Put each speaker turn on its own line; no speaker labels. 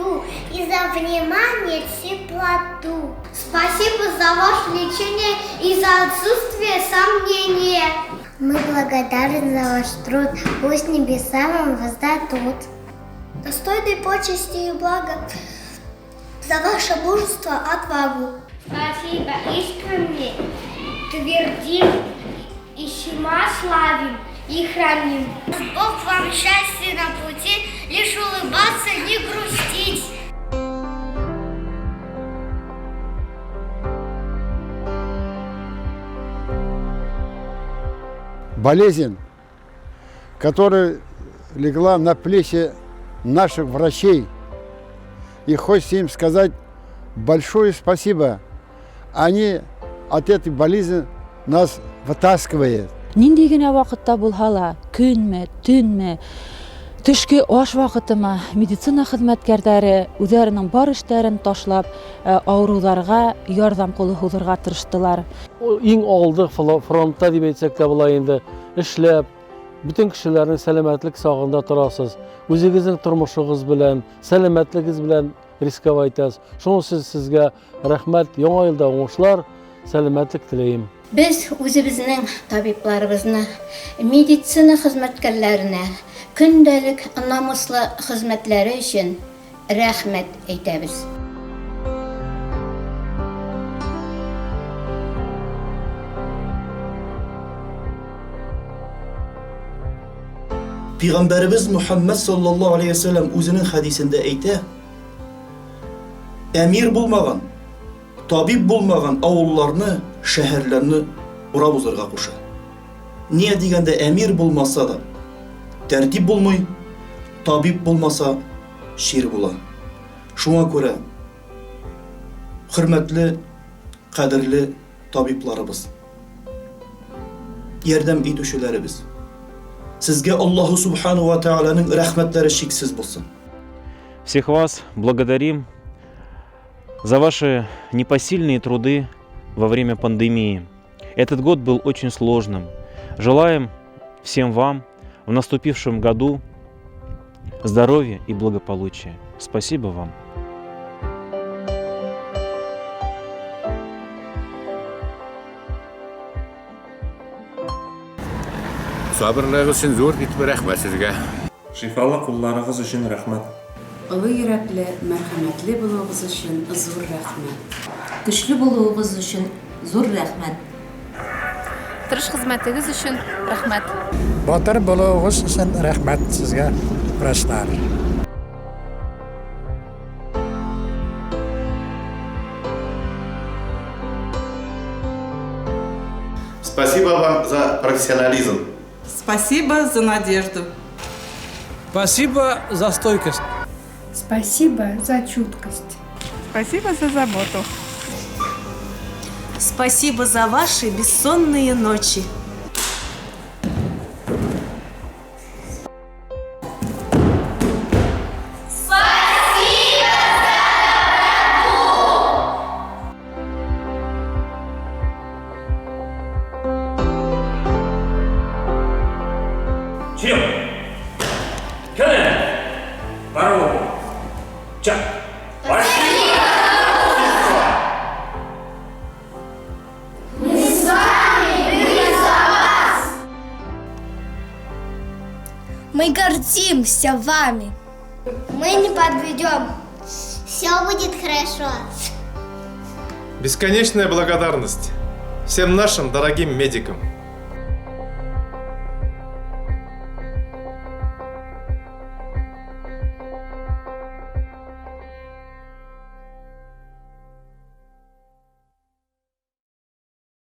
доброту и за внимание, теплоту. Спасибо за ваше лечение и за отсутствие сомнения. Мы благодарны за ваш труд, пусть небеса вам воздадут достойной почести и блага за ваше мужество, отвагу. Спасибо искренне, твердим и всема славим и храним. Бог вам счастья на пути, лишь улыбаться, не грустить.
Болезнь, которая легла на плечи наших врачей, и хочется им сказать большое спасибо. Они от этой болезни нас вытаскивают.
Нинди генә вакытта булһа ла, көнме, төнме, төшке аш вакытымы, медицина хезмәткәрләре үзләренең бар эшләрен ташлап, авыруларга ярдәм кулы һуҙырга тырыштылар.
Иң алды фронтта дип әйтсәк тә була инде, эшләп, бүтән кешеләрнең сәламәтлек сагында торасыз. Үзегезнең тормышыгыз белән, сәламәтлегегез белән рисковайтасыз. Шуның өчен сезгә рәхмәт, яңа елда уңышлар, сәламәтлек теләйм.
Biz үзебезнең табибларыбызны, медицина хезмәткәрләренә көндәлек намуслы хезмәтләре өчен рәхмәт әйтәбез.
Peygamberimiz Muhammed sallallahu aleyhi ve sellem özünün hadisinde eyte, emir bulmagan, tabip bulmagan avullarını, şehirlerini ura bozarga koşa. Niye degende emir bulmasa da, tertip bulmay, tabip bulmasa şiir bula. Şuna göre, hürmetli, kadirli tabiplarımız, yerdem etüşülerimiz, sizge Allahu Subhanahu wa Ta'ala'nın rahmetleri şeksiz bulsun.
Всех вас благодарим за ваши непосильные труды во время пандемии. Этот год был очень сложным. Желаем всем вам в наступившем году здоровья и благополучия. Спасибо вам.
Sabırlığınız için zor gitme rəhmət sizə.
Şifalı qullarınız üçün rəhmət.
Ылы йөрәкле, мәрхәмәтле булуыгыз өчен зур рәхмәт. Көчле булуыгыз өчен зур рәхмәт.
Тырыш хезмәтегез өчен рәхмәт.
Батыр булуыгыз өчен рәхмәт сезгә, врачлар.
Спасибо вам за профессионализм.
Спасибо за надежду.
Спасибо за стойкость.
Спасибо за чуткость.
Спасибо за заботу.
Спасибо за ваши бессонные ночи.
Мы гордимся вами. Мы не подведем. Все будет хорошо.
Бесконечная благодарность всем нашим дорогим медикам.